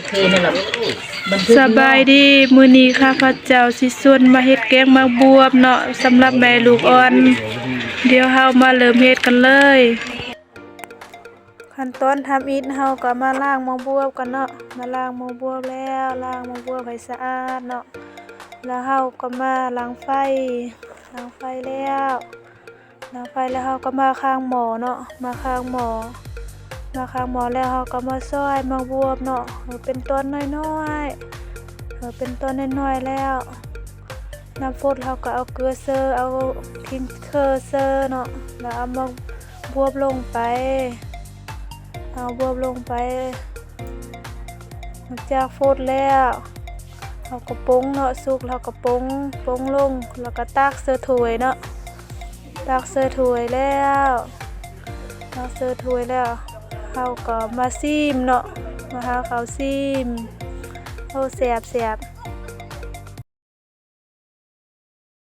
เทนี่แหละสบายดีมื้อนี้ข้าพเจ้าสิชวนมาเฮ็ดแกงหมากบวบเนาะสำหรับแม่ลูกอ่อนเดี๋ยวเฮามาเริ่มเฮ็ดกันเลยขั้นตอนทำอิฐเฮาก็มาล้างหมากบวบกันเนาะมาล้างหมากบวบแล้วล้างหมากบวบให้สะอาดเนาะแล้วเฮาก็มาล้างไฟแล้วเฮาก็มาข้างหม้อเนาะมาข้างหม้อแล้วเฮาก็มาซอยหมากบวบเนาะเป็นต้นน้อยๆเป็นต้นน้อยๆแล้วน้ำฝนเฮาก็เอาเกลือเซอเอาทิ้งเคอเซอเนาะแล้วเอาหมากบวบลงไปหลังจากฝนแล้วเฮาก็ปรุงเนาะสุกแล้วก็ปรุงลงแล้วก็ตักใส่ถ้วยเนาะตักใส่ถ้วยแล้วเฮาก็มาซิมเนาะมาหาข้าวซิมโอ้แซ่บ